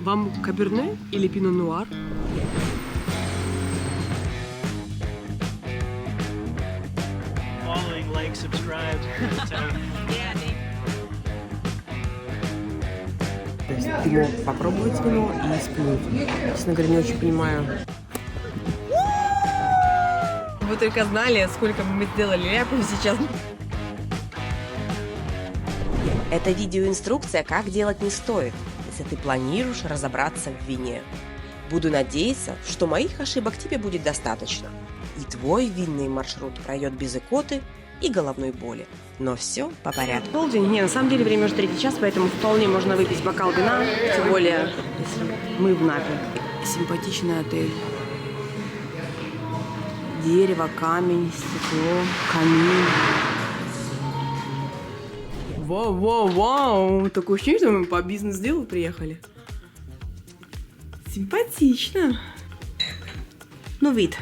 Вам каберне или пино нуар? Following, like, subscribe. То есть ты мог попробовать вино и сплюнуть. Честно говоря, не очень понимаю. Вы только знали, сколько мы сделали ляпов сейчас. Это видеоинструкция, как делать не стоит, если ты планируешь разобраться в вине. Буду надеяться, что моих ошибок тебе будет достаточно, и твой винный маршрут пройдет без икоты и головной боли. Но все по порядку. Полдень? Не, на самом деле время уже 3 час, поэтому вполне можно выпить бокал вина, тем более, если мы в Напе. Симпатичный отель. Дерево, камень, стекло, камин. Вау! Такое ощущение, что мы по бизнес-делу приехали. Симпатично. Ну, вид.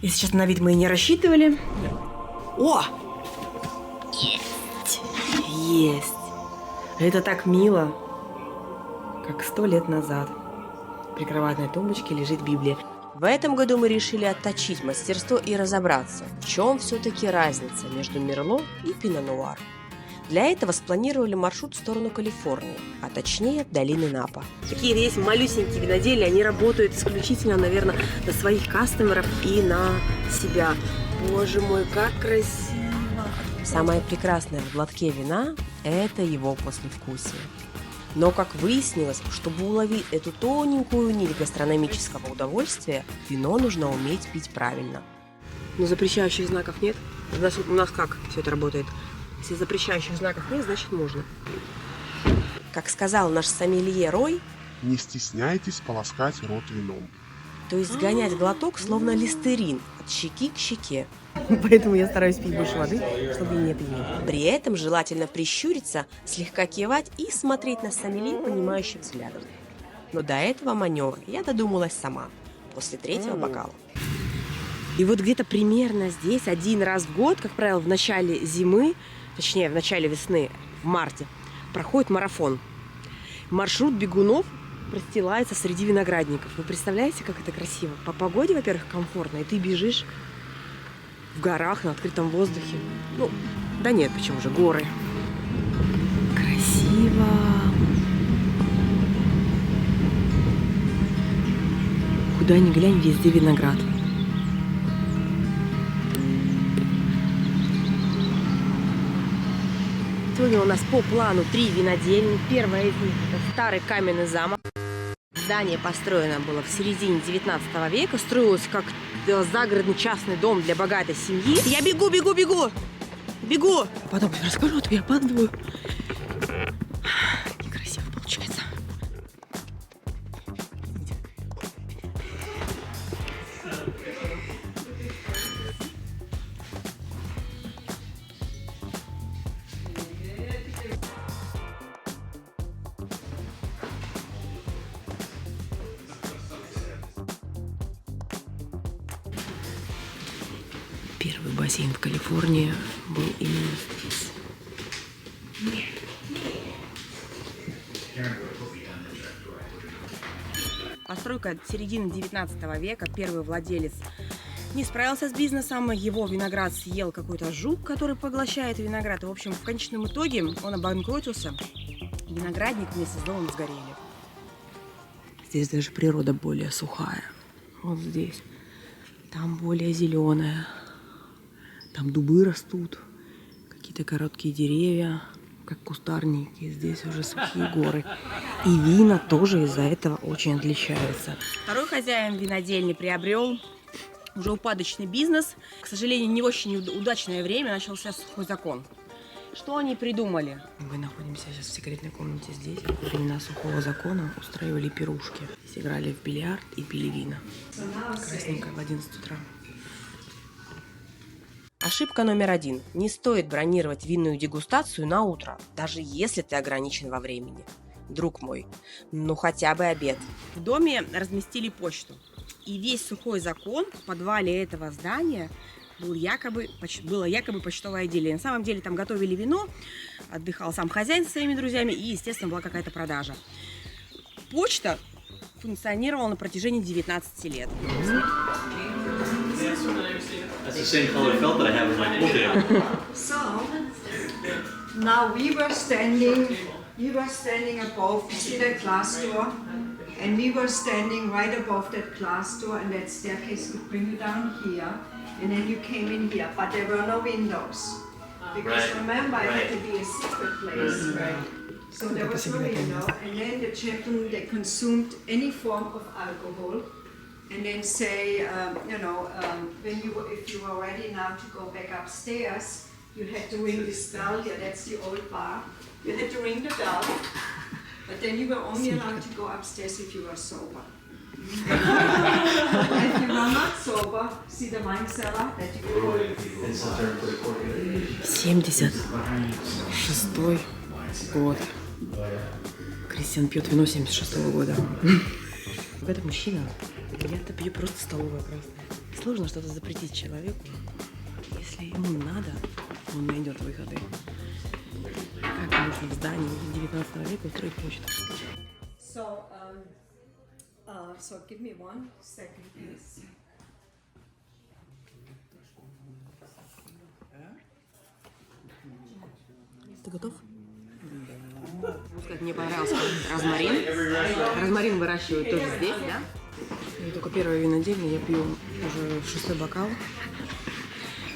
Если честно, на вид мы и не рассчитывали. О! Есть! Это так мило, как 100 лет назад. В прикроватной тумбочке лежит Библия. В этом году мы решили отточить мастерство и разобраться, в чем все-таки разница между Мерло и Пино Нуар. Для этого спланировали маршрут в сторону Калифорнии, а точнее долины Напа. Такие есть малюсенькие винодельни, они работают исключительно, наверное, на своих кастомеров и на себя. Боже мой, как красиво! Самое прекрасное в глотке вина – это его послевкусие. Но, как выяснилось, чтобы уловить эту тоненькую нить гастрономического удовольствия, вино нужно уметь пить правильно. Но запрещающих знаков нет. У нас как все это работает? Если запрещающих знаков нет, значит можно. Как сказал наш сомелье Рой, не стесняйтесь полоскать рот вином. то есть сгонять глоток словно листерин от щеки к щеке. Поэтому я стараюсь пить больше воды, чтобы не пьянеть. При этом желательно прищуриться, слегка кивать и смотреть на сомелье понимающим взглядом. Но до этого маневра я додумалась сама, после 3-го бокала. И вот где-то примерно здесь один раз в год, как правило, в начале зимы, точнее, в начале весны, в марте, проходит марафон. Маршрут бегунов простилается среди виноградников. Вы представляете, как это красиво? По погоде, во-первых, комфортно, и ты бежишь в горах, на открытом воздухе. Ну, да нет, почему же, горы. Красиво. Куда ни глянь, везде виноград. Сегодня у нас по плану 3 винодельни. Первая из них – это старый каменный замок. Здание построено было в середине 19 века. Строилось как загородный частный дом для богатой семьи. Я бегу! Бегу! Потом расскажу, а то я опаздываю. Некрасиво получается. Первый бассейн в Калифорнии был именно здесь. Постройка середины 19 века. Первый владелец не справился с бизнесом. Его виноград съел какой-то жук, который поглощает виноград. И, в общем, в конечном итоге он обанкротился. Виноградник вместе с домом сгорели. Здесь даже природа более сухая. Вот здесь. Там более зеленая. Там дубы растут, какие-то короткие деревья, как кустарники. Здесь уже сухие горы. И вина тоже из-за этого очень отличаются. Второй хозяин винодельни приобрел уже упадочный бизнес. К сожалению, не очень удачное время, начался сухой закон. Что они придумали? Мы находимся сейчас в секретной комнате здесь. Во времена сухого закона устраивали пирушки. Здесь играли в бильярд и пили вина. Красненько в 11 утра. Ошибка номер 1. Не стоит бронировать винную дегустацию на утро, даже если ты ограничен во времени. Друг мой, ну хотя бы обед. В доме разместили почту. И весь сухой закон в подвале этого здания было якобы почтовое отделение. На самом деле там готовили вино, отдыхал сам хозяин со своими друзьями и, естественно, была какая-то продажа. почта функционировала на протяжении 19 лет. That's the same color felt that I have in my pool table. So now we were standing above, see that glass door, and we were standing right above that glass door, and that staircase could bring you down here, and then you came in here, but there were no windows. Because Right, remember, it had right. to be a secret place. So there was no window, and then the children, they consumed any form of alcohol, and then say, if you were ready now to go back upstairs, you had to ring this bell here, that's the old bar. You had to ring the bell, but then you were only allowed to go upstairs if you were sober. If you were not sober, see the wine cellar that you go in. 76-й год. Кристиан пьет вино 76-го года. Когда мужчина, я-то пью просто столовое красное. Сложно что-то запретить человеку. Если ему надо, он найдет выходы. Как можно в здании 19 века устроить почту? So give me 1 second, please. Ты готов? Мне понравился розмарин. Розмарин выращивают тоже здесь, да? И только первое винодельня я пью уже 6-й бокал.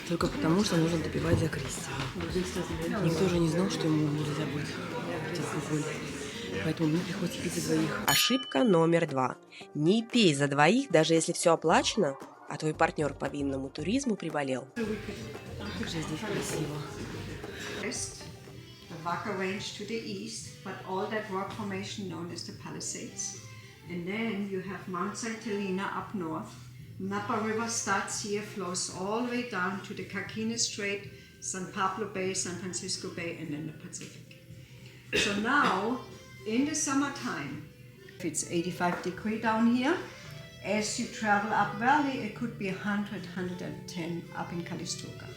Только потому, что нужно допивать за Кристиана. Никто же не знал, что ему нельзя будет пить алкоголь. Поэтому мне приходится пить за двоих. Ошибка номер 2. Не пей за двоих, даже если все оплачено, а твой партнер по винному туризму приболел. Как же здесь красиво. West, the Vaca Range to the east, but all that rock formation known as the Palisades. And then you have Mount St. Helena up north. Napa River starts here, flows all the way down to the Carquinez Strait, San Pablo Bay, San Francisco Bay, and then the Pacific. So now, in the summertime, if it's 85 degrees down here, as you travel up valley, it could be 100, 110 up in Calistoga.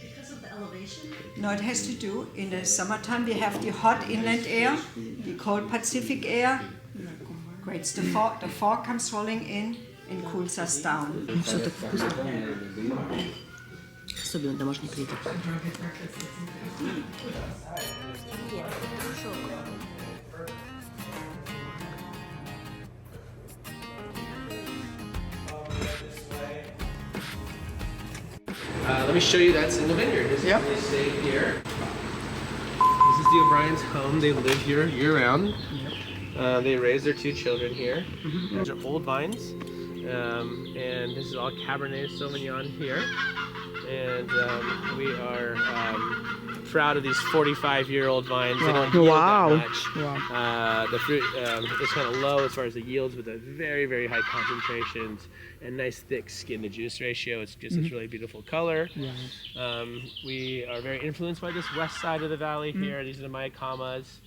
Because of the elevation? No, it has to do, in the summertime we have the hot inland air, the cold Pacific air, creates the fog comes rolling in and cools us down. Ну, все так вкусно. Особенно домашний крекер. Let me show you that's in the vineyard. This is where they stay here. This is the O'Brien's home. They live here year-round. They raise their 2 children here. These are old vines, and this is all Cabernet Sauvignon here. And we are proud of these 45-year-old vines. They don't yield that much. The fruit is kind of low as far as the yields, with a very, very high concentrations and nice thick skin-to-juice ratio. It's just this really beautiful color. We are very influenced by this west side of the valley here. These are the Mayacamas.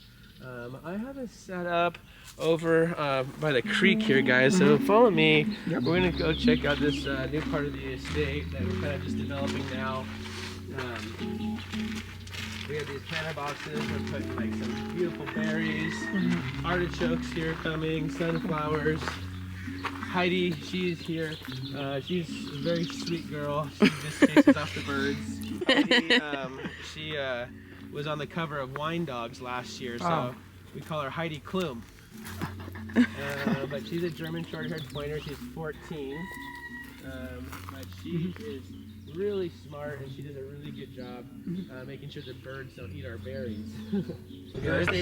I have a setup over by the creek here, guys, so follow me. We're going to go check out this new part of the estate that we're kind of just developing now. We have these planter boxes. We're putting like some beautiful berries, artichokes here coming, sunflowers. Heidi, she's here. She's a very sweet girl. She just chases off the birds. Heidi, she was on the cover of Wine Dogs last year, so we call her Heidi Klum. But she's a German short-haired pointer. She's 14, but she is really smart, and she does a really good job making sure the birds don't eat our berries.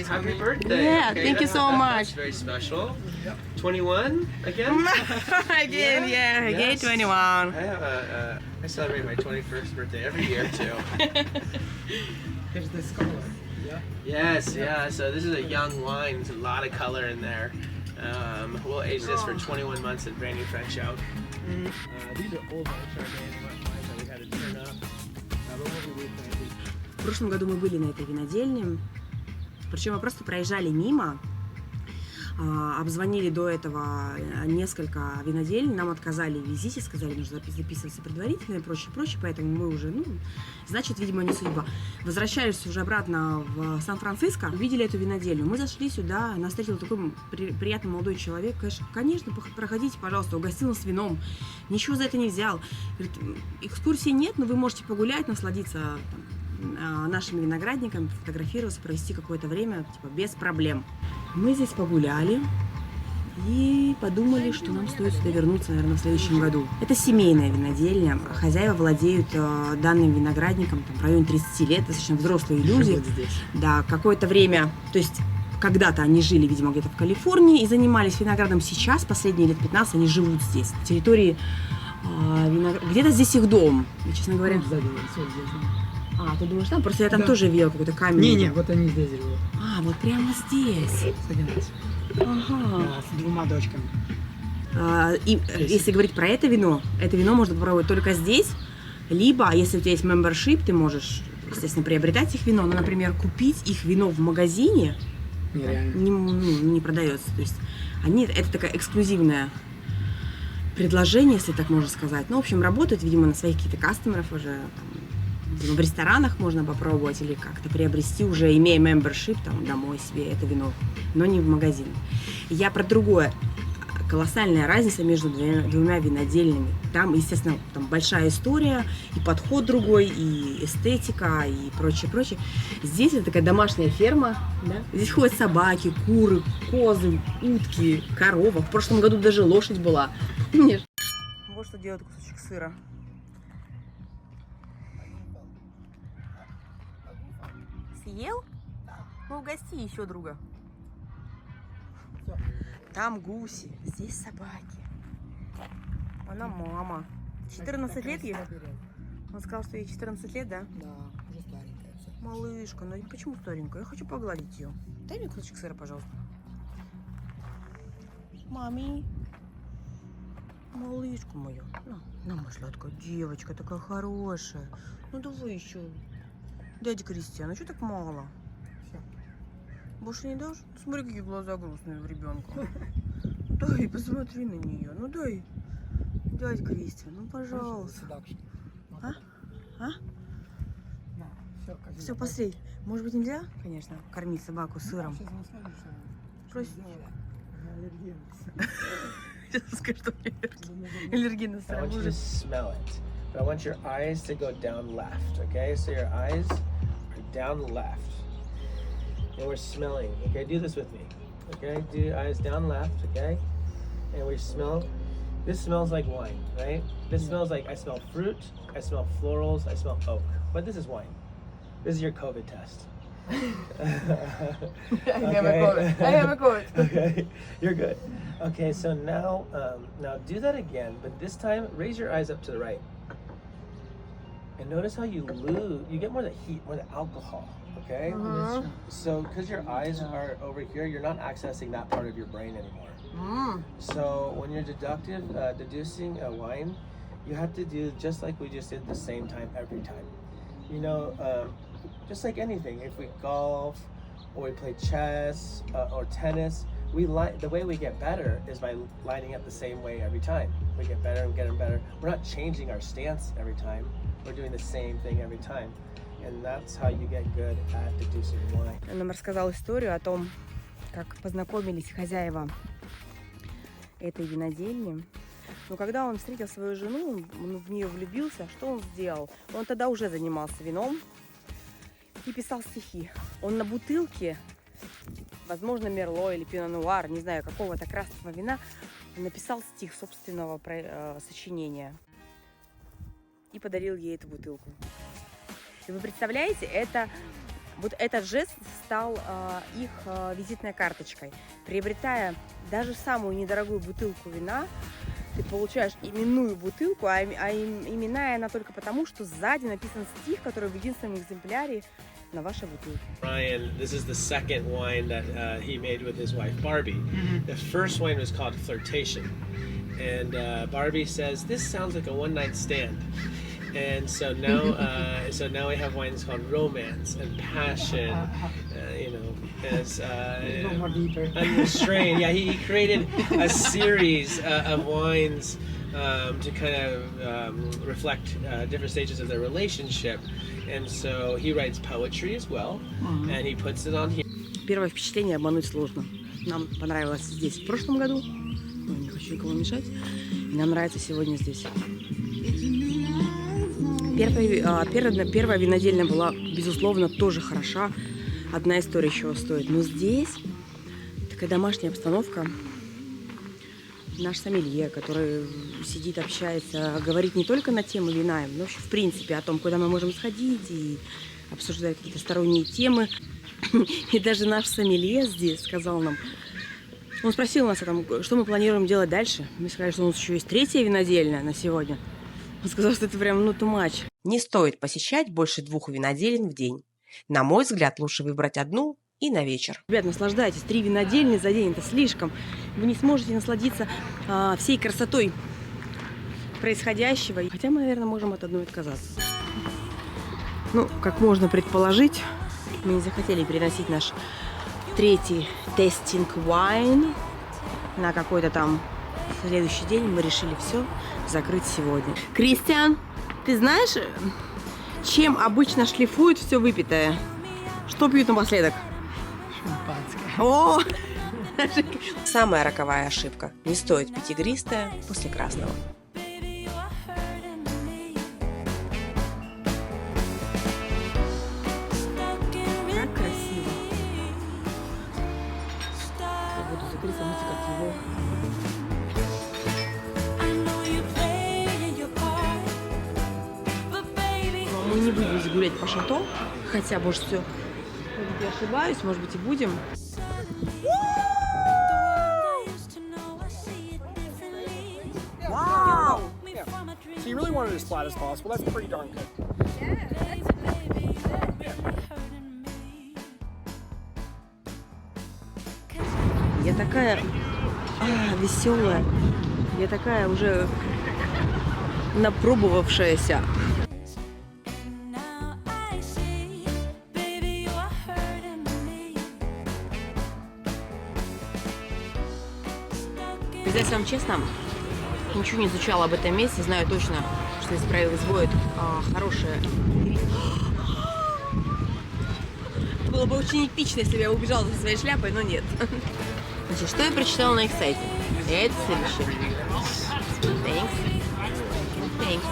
Happy birthday! Yeah, thank you so much. That's very special. 21 again? Again, yeah, again, Yes. 21. I celebrate my 21st birthday every year too. There's this color. Yes, yeah. So this is a young wine. There's a lot of color in there. We'll age this for 21 months in brand new French oak. These are old wine Chardonnay wines that we had to turn up. But we'll be replanting. В прошлом году мы были на этой винодельне, причем мы просто проезжали мимо. Обзвонили до этого несколько виноделин, нам отказали в визите, сказали, нужно записываться предварительно и прочее, прочее, поэтому мы уже, значит, видимо, не судьба. Возвращались уже обратно в Сан-Франциско, увидели эту винодельню. Мы зашли сюда, нас встретил такой приятный молодой человек, конечно, проходите, пожалуйста, угостил нас вином, ничего за это не взял. Говорит, экскурсии нет, но вы можете погулять, насладиться нашими виноградниками, фотографироваться, провести какое-то время, без проблем. Мы здесь погуляли и подумали, что нам стоит сюда вернуться, наверное, в следующем году. Это семейная винодельня. Хозяева владеют данным виноградником в районе 30 лет, достаточно взрослые люди. Да, какое-то время, то есть когда-то они жили, видимо, где-то в Калифорнии и занимались виноградом. Сейчас, последние лет 15, они живут здесь, на территории где-то здесь их дом, честно говоря. А, ты думаешь, там? Просто я там тоже видела какой-то камень. Не, вот они здесь живут. А, вот прямо здесь. Ага. С двумя дочками. Если говорить про это вино можно попробовать только здесь, либо, если у тебя есть membership, ты можешь, естественно, приобретать их вино, но, например, купить их вино в магазине не продается. То есть это такое эксклюзивное предложение, если так можно сказать. Ну, в общем, работают, видимо, на своих каких-то кастомеров уже, в ресторанах можно попробовать или как-то приобрести, уже имея membership, домой себе это вино, но не в магазине. Я про другое. Колоссальная разница между двумя винодельнями. Там, естественно, большая история, и подход другой, и эстетика, и прочее. Здесь это такая домашняя ферма, да? Здесь ходят собаки, куры, козы, утки, корова. В прошлом году даже лошадь была. Нет. Вот что делает кусочек сыра. Съел? Ну, угости еще друга. Там гуси, здесь собаки. Она мама. 14 лет ей? Он сказал, что ей 14 лет, да? Да, уже старенькая. Малышка, ну почему старенькая? Я хочу погладить ее. Дай мне кусочек сыра, пожалуйста. Мами. Малышку мою. На, моя сладкая девочка, такая хорошая. Ну давай еще. Дядя Кристиан, а что так мало? Все. Больше не дашь? Смотри, какие глаза грустные у ребенка. Дай, посмотри на нее. Ну дай. Дядя Кристиан, ну пожалуйста. А? Все, последний. Может быть, нельзя, конечно, кормить собаку сыром? Просто... Сейчас скажу, что аллергия на сыр. I want you to smell it. But I want your eyes to go down left, okay? So your eyes are down left. And we're smelling, okay? Do this with me, okay? Do your eyes down left, okay? And we smell, this smells like wine, right? This smells like, I smell fruit, I smell florals, I smell oak. But this is wine. This is your COVID test. I have a COVID. Okay, you're good. Okay, so now do that again, but this time raise your eyes up to the right. And notice how you get more of the heat, more of the alcohol, okay? So because your eyes are over here, you're not accessing that part of your brain anymore. So when you're deducing a wine, you have to do just like we just did the same time every time. You know, just like anything, if we golf or we play chess or tennis, the way we get better is by lining up the same way every time. We get better and getting better. We're not changing our stance every time. We're doing the same thing every time. And that's how you get good at deducing wine. Он нам рассказал историю о том, как познакомились хозяева этой винодельни. Но когда он встретил свою жену, он в нее влюбился, что он сделал? Он тогда уже занимался вином и писал стихи. Он на бутылке, возможно, Мерло или Пино Нуар, не знаю, какого-то красного вина, написал стих собственного сочинения и подарил ей эту бутылку. И вы представляете, вот этот жест стал их визитной карточкой. Приобретая даже самую недорогую бутылку вина, ты получаешь именную бутылку, а именная она только потому, что сзади написан стих, который в единственном экземпляре на вашей бутылке. Ryan, this is the second wine that he made with his wife Barbie. The first wine was called Flirtation. And Barbie says, this sounds like a one-night stand. And so now we have wines called Romance and Passion, you know, as More deeper. Unrestrained. Yeah, he created a series of wines to kind of reflect different stages of their relationship. And so he writes poetry as well, and he puts it on here. Первое впечатление обмануть сложно. Нам понравилось здесь в прошлом году. Ой, не хочу никому мешать. И нам нравится сегодня здесь. Первая винодельня была, безусловно, тоже хороша. Одна история еще стоит. Но здесь такая домашняя обстановка. Наш сомелье, который сидит, общается, говорит не только на тему вина, но вообще в принципе о том, куда мы можем сходить, и обсуждает какие-то сторонние темы. И даже наш сомелье здесь сказал нам, он спросил нас, что мы планируем делать дальше. Мы сказали, что у нас еще есть третья винодельня на сегодня. Он сказал, что это прям, too much. Не стоит посещать больше 2 виноделин в день. На мой взгляд, лучше выбрать одну и на вечер. Ребят, наслаждайтесь. 3 винодельни за день – это слишком. Вы не сможете насладиться всей красотой происходящего. Хотя мы, наверное, можем от одной отказаться. Ну, как можно предположить, мы не захотели переносить наш 3-й тестинг wine на какой-то там следующий день. Мы решили все закрыть сегодня. Кристиан, ты знаешь, чем обычно шлифуют все выпитое? Что пьют напоследок? Шампанское. О! Самая роковая ошибка. Не стоит пить игристое после красного. Как красиво. Я буду закрыться мысли, как его. Но мы не будем здесь гулять по шато, хотя, может, все. Может быть, я ошибаюсь, может быть, и будем. Wow! So you really wanted it as flat as possible. That's pretty darn good. Я такая веселая. Я такая уже напробовавшаяся. Признаюсь вам честно, ничего не изучала об этом месте, знаю точно, что здесь производят хорошее. Было бы очень эпично, если бы я убежала со своей шляпой, но нет. Значит, что я прочитала на их сайте? Это следующее. Thanks. Thanks.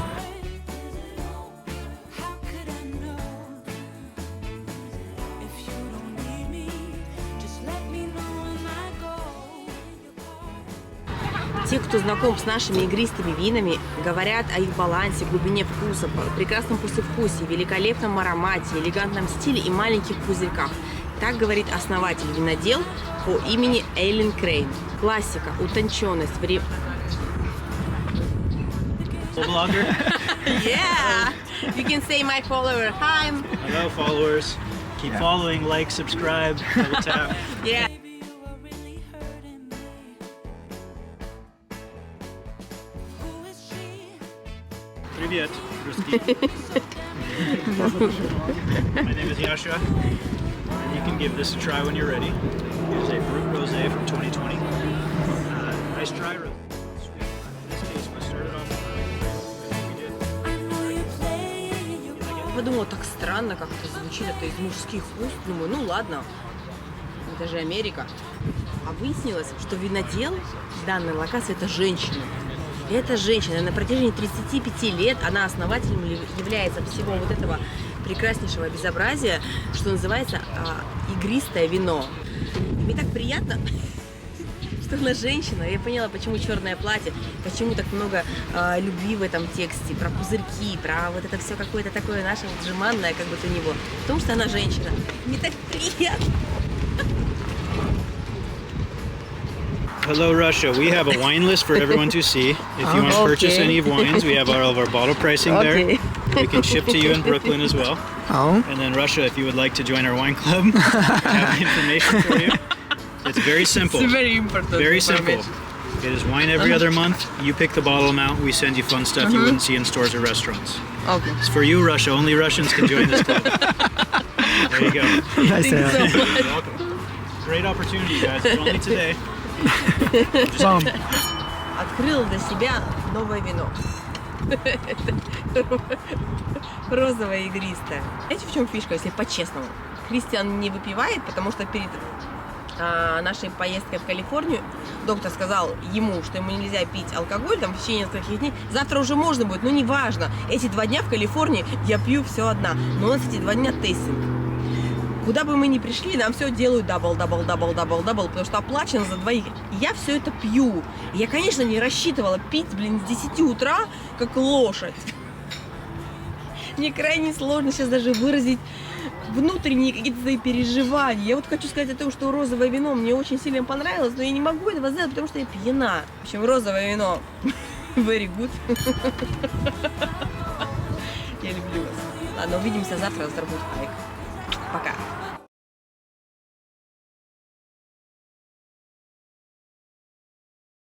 Те, кто знаком с нашими игристыми винами, говорят о их балансе, глубине вкуса, прекрасном послевкусии, великолепном аромате, элегантном стиле и маленьких пузырьках. Так говорит основатель винодел по имени Эйлин Крейн. Классика, утонченность, Blogger. Yeah! You can say my follower. Hi. Hello, followers. Keep following, like, subscribe, double tap. Yeah. Привет, русский. My name is Yasha, and you can give this a try when you're ready. It is a Brut Rosé from 2020. Nice dry rosé. In this case, we started off Я подумала, так странно, как это звучит, это из мужских уст. Думаю, ну ладно, это же Америка. А выяснилось, что винодел данной локации – это женщина. И эта женщина на протяжении 35 лет, она основателем является всего вот этого прекраснейшего безобразия, что называется игристое вино. И мне так приятно, что она женщина. Я поняла, почему черное платье, почему так много любви в этом тексте, про пузырьки, про вот это все какое-то такое наше вот жеманное, как будто у него. Потому что она женщина. Мне так приятно. Hello, Russia. We have a wine list for everyone to see. If you want to purchase any of wines, we have all of our bottle pricing there. We can ship to you in Brooklyn as well. Oh. And then Russia, if you would like to join our wine club, I have information for you. It's very simple. It's very important. Very simple. It is wine every other month. You pick the bottle amount. We send you fun stuff you wouldn't see in stores or restaurants. Okay. It's for you, Russia. Only Russians can join this club. There you go. Nice to have. You're welcome. Great opportunity, guys. It's only today. Открыл для себя новое вино. Розовое игристое. Знаете, в чем фишка, если по-честному? Кристиан не выпивает, потому что перед нашей поездкой в Калифорнию доктор сказал ему, что ему нельзя пить алкоголь там в течение нескольких дней. Завтра уже можно будет, но неважно. Эти 2 дня в Калифорнии я пью все одна. Но у нас эти 2 дня тестинг. Куда бы мы ни пришли, нам все делают дабл, потому что оплачено за 2. И я все это пью. И я, конечно, не рассчитывала пить, с 10 утра, как лошадь. Мне крайне сложно сейчас даже выразить внутренние какие-то свои переживания. Я вот хочу сказать о том, что розовое вино мне очень сильно понравилось, но я не могу этого сделать, потому что я пьяна. В общем, розовое вино very good. Я люблю вас. Ладно, увидимся завтра с Дорогой Хайк. Пока.